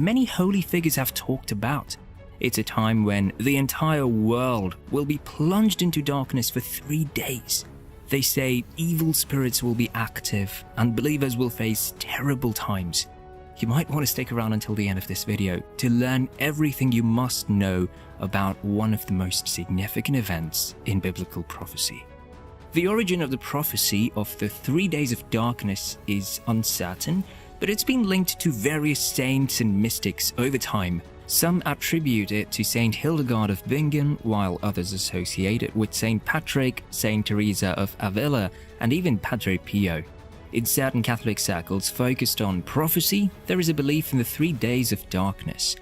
many holy figures have talked about. It's a time when the entire world will be plunged into darkness for 3 days. They say evil spirits will be active and believers will face terrible times. You might want to stick around until the end of this video to learn everything you must know about one of the most significant events in biblical prophecy. The origin of the prophecy of the 3 days of darkness is uncertain, but it's been linked to various saints and mystics over time. Some attribute it to Saint Hildegard of Bingen, while others associate it with Saint Patrick, Saint Teresa of Avila, and even Padre Pio. In certain Catholic circles focused on prophecy, there is a belief in the 3 days of darkness.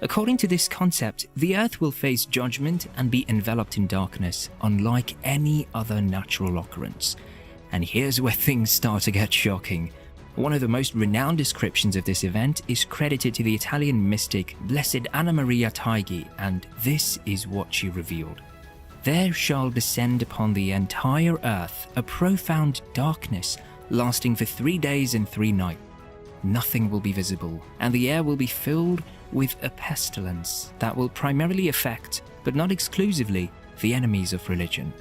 According to this concept, the earth will face judgment and be enveloped in darkness, unlike any other natural occurrence. And here's where things start to get shocking. One of the most renowned descriptions of this event is credited to the Italian mystic Blessed Anna Maria Taigi, and this is what she revealed. There shall descend upon the entire earth a profound darkness, lasting for 3 days and 3 nights. Nothing will be visible, and the air will be filled with a pestilence that will primarily affect, but not exclusively, the enemies of religion.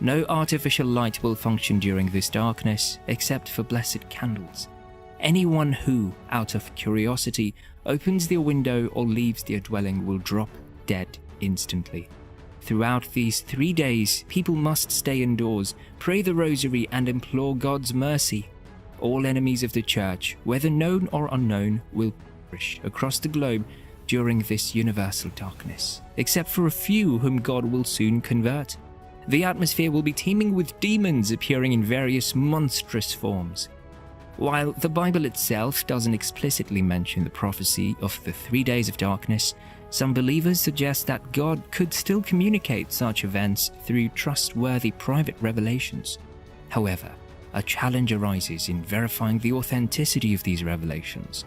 No artificial light will function during this darkness, except for blessed candles. Anyone who, out of curiosity, opens their window or leaves their dwelling will drop dead instantly. Throughout these 3 days, people must stay indoors, pray the rosary, and implore God's mercy. All enemies of the church, whether known or unknown, will perish across the globe during this universal darkness, except for a few whom God will soon convert. The atmosphere will be teeming with demons appearing in various monstrous forms. While the Bible itself doesn't explicitly mention the prophecy of the 3 days of darkness, some believers suggest that God could still communicate such events through trustworthy private revelations. However, a challenge arises in verifying the authenticity of these revelations.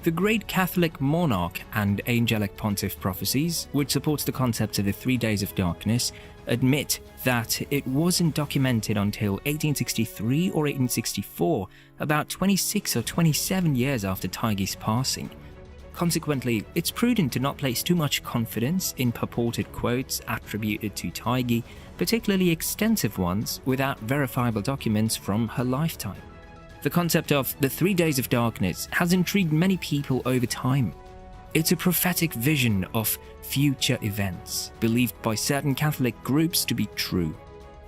The great Catholic monarch and angelic pontiff prophecies, which supports the concept of the 3 days of darkness, admit that it wasn't documented until 1863 or 1864, about 26 or 27 years after Taigi's passing. Consequently, it's prudent to not place too much confidence in purported quotes attributed to Taigi, particularly extensive ones without verifiable documents from her lifetime. The concept of the 3 days of darkness has intrigued many people over time. It's a prophetic vision of future events, believed by certain Catholic groups to be true.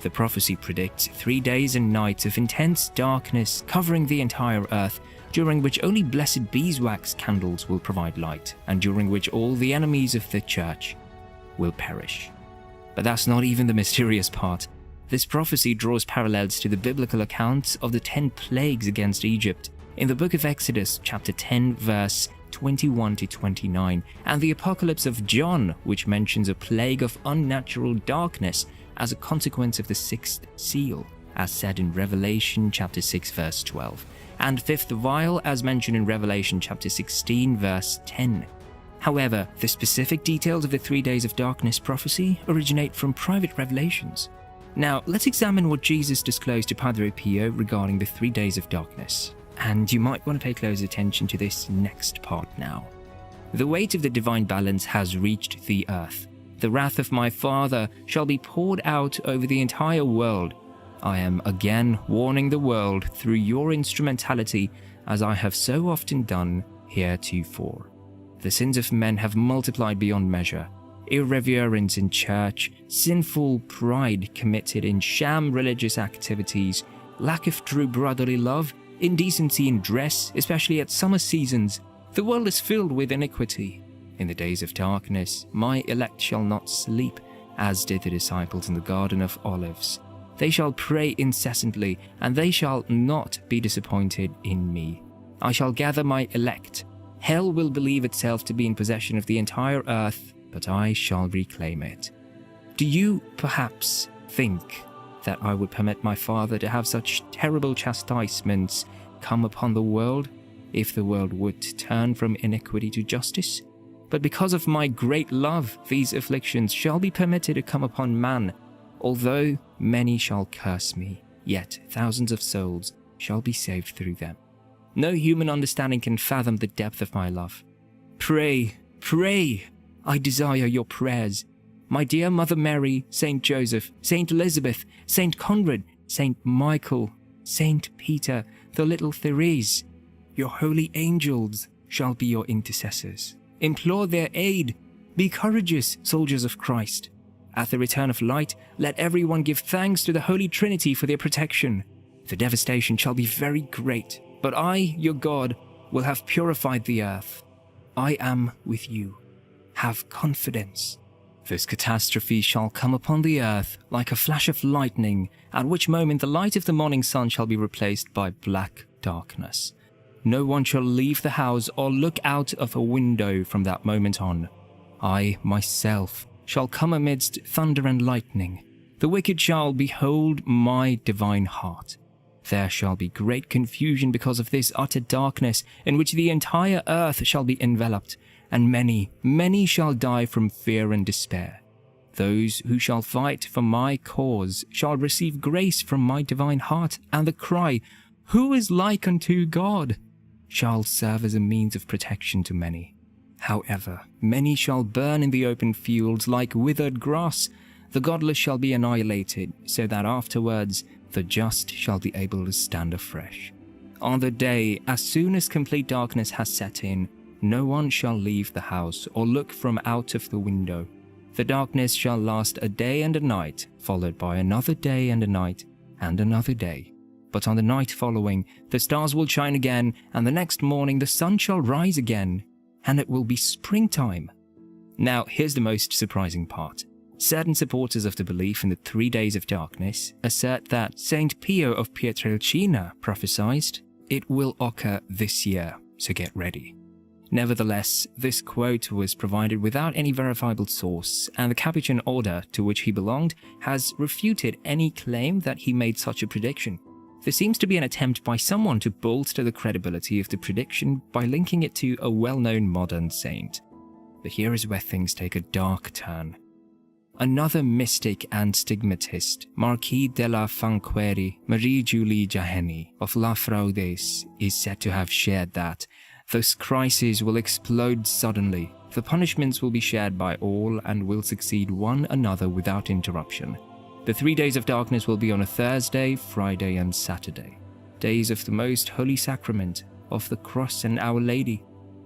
The prophecy predicts 3 days and nights of intense darkness covering the entire earth, during which only blessed beeswax candles will provide light, and during which all the enemies of the church will perish. But that's not even the mysterious part. This prophecy draws parallels to the biblical accounts of the 10 plagues against Egypt in the book of Exodus, chapter 10, verse 21 to 29, and the Apocalypse of John, which mentions a plague of unnatural darkness as a consequence of the 6th seal, as said in Revelation chapter 6, verse 12, and 5th vial as mentioned in Revelation chapter 16, verse 10. However, the specific details of the 3 days of darkness prophecy originate from private revelations. Now, let's examine what Jesus disclosed to Padre Pio regarding the 3 days of darkness. And you might want to pay close attention to this next part now. The weight of the divine balance has reached the earth. The wrath of my Father shall be poured out over the entire world. I am again warning the world through your instrumentality, as I have so often done heretofore. The sins of men have multiplied beyond measure. Irreverence in church, sinful pride committed in sham religious activities, lack of true brotherly love, indecency in dress, especially at summer seasons. The world is filled with iniquity. In the days of darkness, my elect shall not sleep, as did the disciples in the Garden of Olives. They shall pray incessantly, and they shall not be disappointed in me. I shall gather my elect. Hell will believe itself to be in possession of the entire earth, but I shall reclaim it. Do you perhaps think that I would permit my Father to have such terrible chastisements come upon the world, if the world would turn from iniquity to justice? But because of my great love, these afflictions shall be permitted to come upon man. Although many shall curse me, yet thousands of souls shall be saved through them. No human understanding can fathom the depth of my love. Pray, pray. I desire your prayers. My dear Mother Mary, Saint Joseph, Saint Elizabeth, Saint Conrad, Saint Michael, Saint Peter, the little Therese, your holy angels shall be your intercessors. Implore their aid. Be courageous, soldiers of Christ. At the return of light, let everyone give thanks to the Holy Trinity for their protection. The devastation shall be very great, but I, your God, will have purified the earth. I am with you. Have confidence. This catastrophe shall come upon the earth like a flash of lightning, at which moment the light of the morning sun shall be replaced by black darkness. No one shall leave the house or look out of a window from that moment on. I, myself, shall come amidst thunder and lightning. The wicked shall behold my divine heart. There shall be great confusion because of this utter darkness, in which the entire earth shall be enveloped, and many, many shall die from fear and despair. Those who shall fight for my cause shall receive grace from my divine heart, and the cry, "Who is like unto God?" shall serve as a means of protection to many. However, many shall burn in the open fields like withered grass. The godless shall be annihilated, so that afterwards the just shall be able to stand afresh. On the day, as soon as complete darkness has set in, no one shall leave the house or look from out of the window. The darkness shall last a day and a night, followed by another day and a night, and another day. But on the night following, the stars will shine again, and the next morning the sun shall rise again, and it will be springtime. Now, here's the most surprising part. Certain supporters of the belief in the 3 days of darkness assert that Saint Pio of Pietrelcina prophesied it will occur this year, so get ready. Nevertheless, this quote was provided without any verifiable source, and the Capuchin order to which he belonged has refuted any claim that he made such a prediction. There seems to be an attempt by someone to bolster the credibility of the prediction by linking it to a well-known modern saint. But here is where things take a dark turn. Another mystic and stigmatist, Marquis de la Fanquerie, Marie-Julie Jaheny of La Fraudes, is said to have shared that this crisis will explode suddenly. The punishments will be shared by all and will succeed one another without interruption. The 3 days of darkness will be on a Thursday, Friday, and Saturday. Days of the Most Holy Sacrament, of the Cross and Our Lady.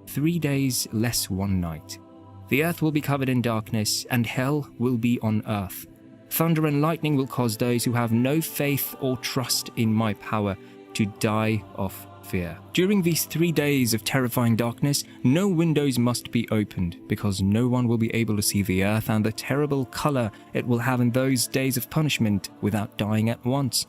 3 days less 1 night. The earth will be covered in darkness, and hell will be on earth. Thunder and lightning will cause those who have no faith or trust in my power to die of fear. During these 3 days of terrifying darkness, no windows must be opened, because no one will be able to see the earth and the terrible color it will have in those days of punishment without dying at once.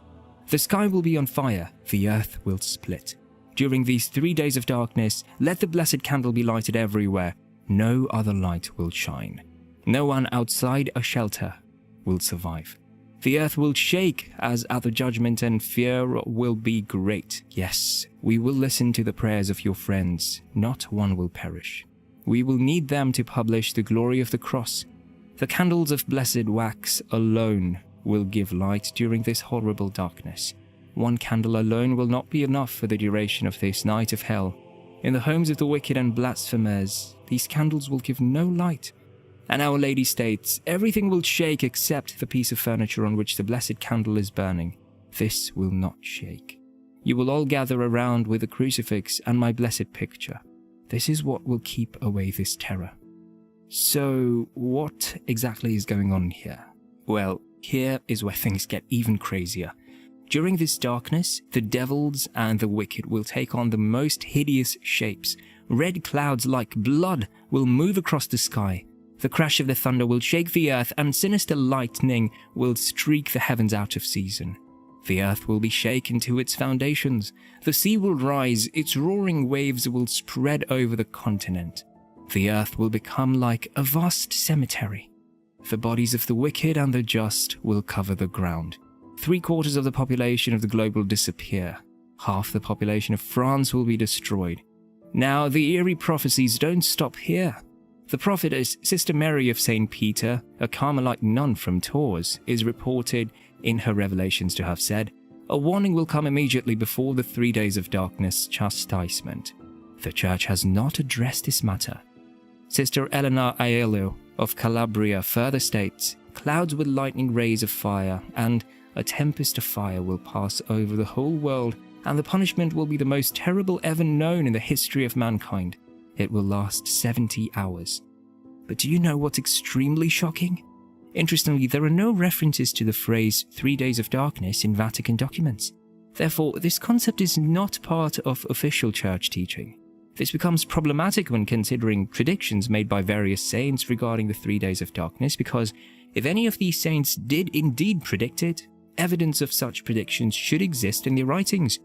The sky will be on fire, the earth will split. During these 3 days of darkness, let the blessed candle be lighted everywhere. No other light will shine. No one outside a shelter will survive. The earth will shake as at the judgment, and fear will be great. Yes, we will listen to the prayers of your friends. Not one will perish. We will need them to publish the glory of the cross. The candles of blessed wax alone will give light during this horrible darkness. One candle alone will not be enough for the duration of this night of hell. In the homes of the wicked and blasphemers, these candles will give no light. And Our Lady states, everything will shake except the piece of furniture on which the blessed candle is burning. This will not shake. You will all gather around with a crucifix and my blessed picture. This is what will keep away this terror. So, what exactly is going on here? Well, here is where things get even crazier. During this darkness, the devils and the wicked will take on the most hideous shapes. Red clouds like blood will move across the sky. The crash of the thunder will shake the earth, and sinister lightning will streak the heavens out of season. The earth will be shaken to its foundations. The sea will rise, its roaring waves will spread over the continent. The earth will become like a vast cemetery. The bodies of the wicked and the just will cover the ground. 3/4 of the population of the globe will disappear. Half the population of France will be destroyed. Now, the eerie prophecies don't stop here. The prophetess Sister Mary of St. Peter, a Carmelite nun from Tours, is reported in her revelations to have said, a warning will come immediately before the 3 days of darkness chastisement. The Church has not addressed this matter. Sister Elena Aiello of Calabria further states, "Clouds with lightning rays of fire and a tempest of fire will pass over the whole world, and the punishment will be the most terrible ever known in the history of mankind. It will last 70 hours. But do you know what's extremely shocking? Interestingly, there are no references to the phrase 3 days of darkness in Vatican documents. Therefore, this concept is not part of official church teaching. This becomes problematic when considering predictions made by various saints regarding the 3 days of darkness, because if any of these saints did indeed predict it, evidence of such predictions should exist in their writings.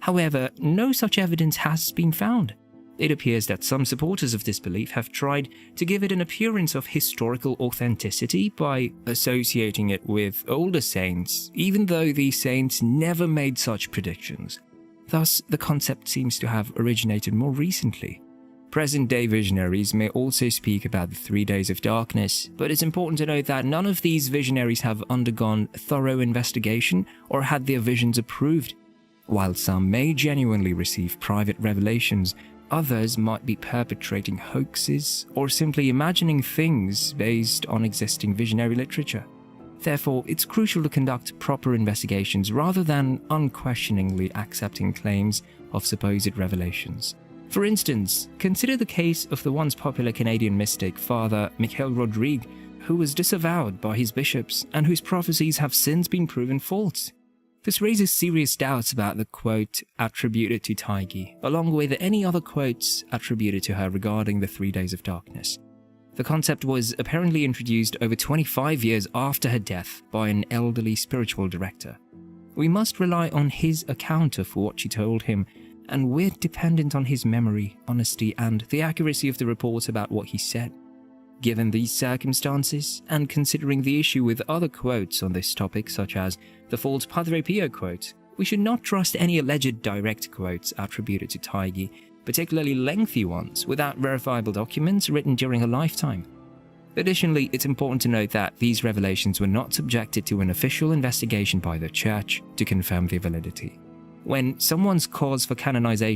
However, no such evidence has been found. It appears that some supporters of this belief have tried to give it an appearance of historical authenticity by associating it with older saints, even though these saints never made such predictions. Thus, the concept seems to have originated more recently. Present-day visionaries may also speak about the 3 days of darkness, but it's important to note that none of these visionaries have undergone thorough investigation or had their visions approved. While some may genuinely receive private revelations, others might be perpetrating hoaxes or simply imagining things based on existing visionary literature. Therefore, it's crucial to conduct proper investigations rather than unquestioningly accepting claims of supposed revelations. For instance, consider the case of the once popular Canadian mystic Father Michael Rodrigue, who was disavowed by his bishops and whose prophecies have since been proven false. This raises serious doubts about the quote attributed to Taigi, along with any other quotes attributed to her regarding the 3 days of darkness. The concept was apparently introduced over 25 years after her death by an elderly spiritual director. We must rely on his account of what she told him, and we're dependent on his memory, honesty, and the accuracy of the reports about what he said. Given these circumstances, and considering the issue with other quotes on this topic, such as the false Padre Pio quote, we should not trust any alleged direct quotes attributed to Taigi, particularly lengthy ones, without verifiable documents written during her lifetime. Additionally, it's important to note that these revelations were not subjected to an official investigation by the Church to confirm their validity. When someone's cause for canonization